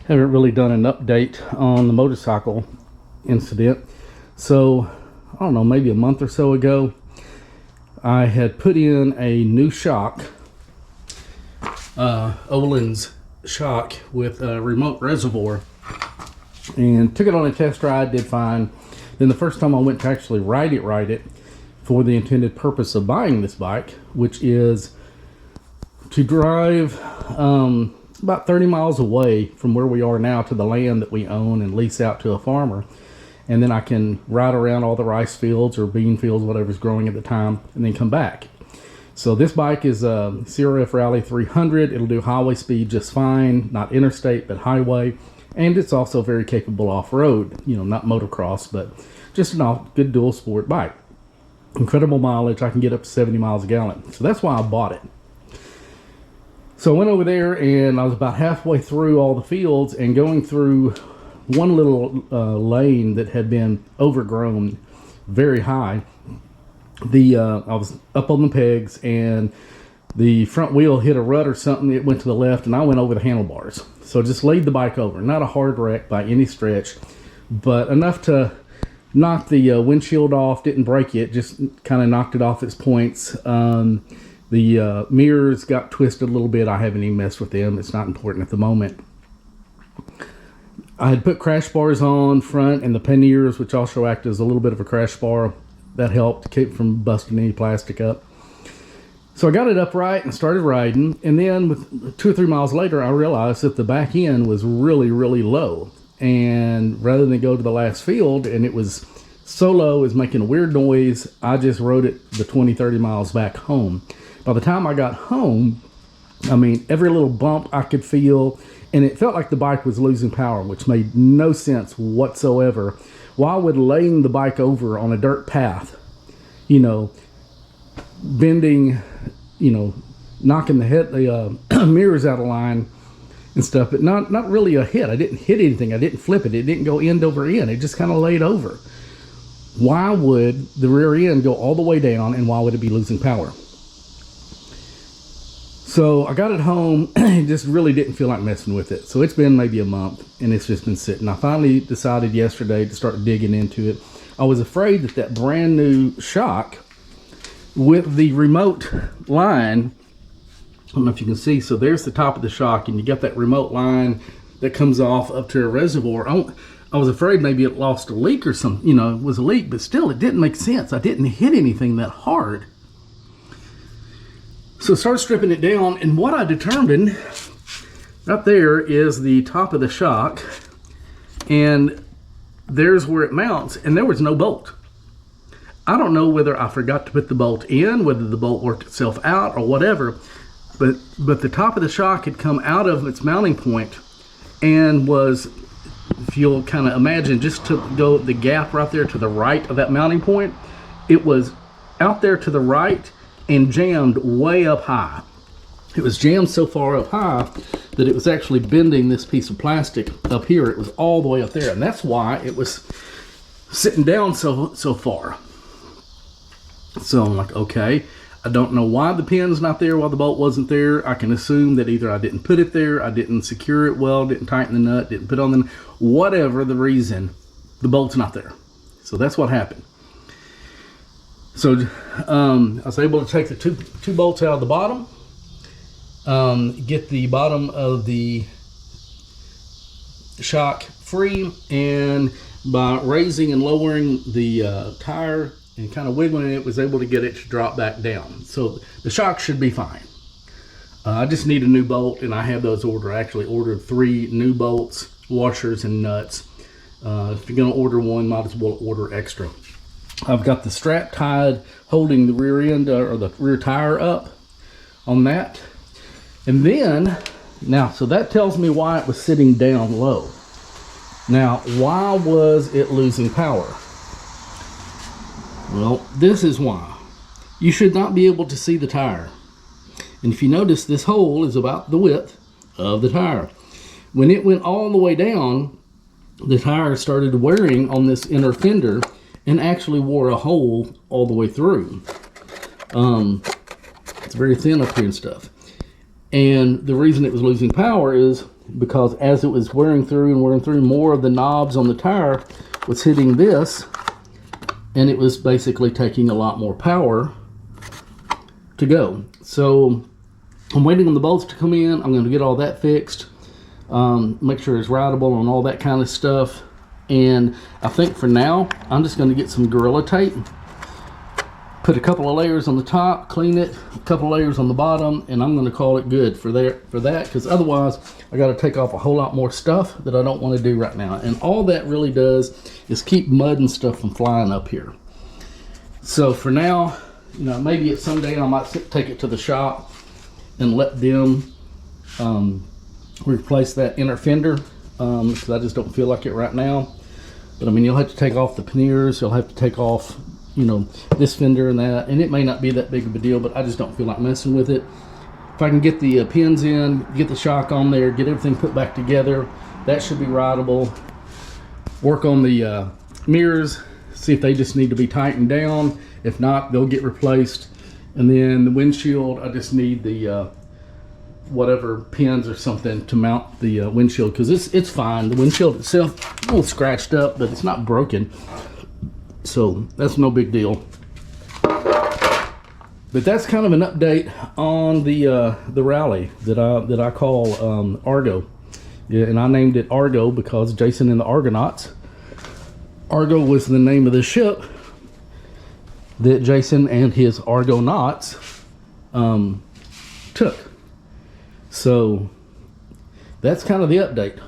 Haven't really done an update on the motorcycle incident. So, I don't know, maybe a month or so ago, I had put in a new shock, Ohlins shock with a remote reservoir, and took it on a test ride, did fine. Then the first time I went to actually ride it for the intended purpose of buying this bike, which is to drive about 30 miles away from where we are now to the land that we own and lease out to a farmer. And then I can ride around all the rice fields or bean fields, whatever's growing at the time, and then come back. So this bike is a CRF Rally 300. It'll do highway speed just fine, not interstate, but highway. And it's also very capable off-road, you know, not motocross, but just a good dual sport bike. Incredible mileage. I can get up to 70 miles a gallon. So that's why I bought it. So I went over there and I was about halfway through all the fields and going through one little lane that had been overgrown very high. I was up on the pegs and the front wheel hit a rut or something. It went to the left and I went over the handlebars. So just laid the bike over. Not a hard wreck by any stretch, but enough to knock the windshield off. Didn't break it, just kind of knocked it off its points. The mirrors got twisted a little bit. I haven't even messed with them. It's not important at the moment. I had put crash bars on front and the panniers, which also act as a little bit of a crash bar. That helped keep from busting any plastic up. So I got it upright and started riding. And then with 2 or 3 miles later, I realized that the back end was really, really low. And rather than go to the last field, and it was so low, it was making a weird noise, I just rode it the 20, 30 miles back home. By the time I got home, I mean, every little bump I could feel, and it felt like the bike was losing power, which made no sense whatsoever. While with laying the bike over on a dirt path, you know, bending, you know, knocking the mirrors out of line and stuff, but not really a hit. I didn't hit anything. I didn't flip it. It didn't go end over end. It just kind of laid over. Why would the rear end go all the way down, and why would it be losing power? So I got it home and just really didn't feel like messing with it. So it's been maybe a month and it's just been sitting. I finally decided yesterday to start digging into it. I was afraid that brand new shock with the remote line, I don't know if you can see, so there's the top of the shock and you got that remote line that comes off up to a reservoir. I was afraid maybe it lost a leak or something, you know, it was a leak, but still it didn't make sense. I didn't hit anything that hard. So I started stripping it down, and what I determined right there is the top of the shock, and there's where it mounts, and there was no bolt. I don't know whether I forgot to put the bolt in, whether the bolt worked itself out or whatever, but the top of the shock had come out of its mounting point and was, if you'll kind of imagine, just to go the gap right there to the right of that mounting point, it was out there to the right and jammed way up high. It was jammed so far up high that it was actually bending this piece of plastic up here. It was all the way up there, and that's why it was sitting down so far. So I'm like, okay, I don't know why the pin's not there while the bolt wasn't there. I can assume that either I didn't put it there, I didn't secure it well, didn't tighten the nut, didn't put on the, whatever the reason, the bolt's not there. So that's what happened. So I was able to take the two bolts out of the bottom, get the bottom of the shock free, and by raising and lowering the tire and kind of wiggling it, was able to get it to drop back down. So the shock should be fine. I just need a new bolt, and I have those ordered. I actually ordered 3 new bolts, washers, and nuts. If you're going to order one, might as well order extra. I've got the strap tied holding the rear end or the rear tire up on that. And then, now, so that tells me why it was sitting down low. Now, why was it losing power? Well, this is why. You should not be able to see the tire. And if you notice, this hole is about the width of the tire. When it went all the way down, the tire started wearing on this inner fender and actually wore a hole all the way through. It's very thin up here and stuff. And the reason it was losing power is because as it was wearing through, more of the knobs on the tire was hitting this, and it was basically taking a lot more power to go. So I'm waiting on the bolts to come in. I'm going to get all that fixed, make sure it's rideable and all that kind of stuff. And I think for now, I'm just going to get some Gorilla Tape, put a couple of layers on the top, clean it, a couple of layers on the bottom, and I'm going to call it good for that, because otherwise I got to take off a whole lot more stuff that I don't want to do right now. And all that really does is keep mud and stuff from flying up here. So for now, you know, maybe someday I might take it to the shop and let them replace that inner fender, because I just don't feel like it right now. But I mean, you'll have to take off the panniers, you'll have to take off, you know, this fender and that, and it may not be that big of a deal, but I just don't feel like messing with it. If I can get the pins in, get the shock on there, get everything put back together, that should be rideable. Work on the mirrors, see if they just need to be tightened down. If not, they'll get replaced. And then the windshield, I just need the whatever pins or something to mount the windshield, because it's fine. The windshield itself a little scratched up, but it's not broken, so that's no big deal. But that's kind of an update on the rally that I call Argo. Yeah, and I named it Argo because Jason and the Argonauts. Argo was the name of the ship that Jason and his Argonauts took. So that's kind of the update.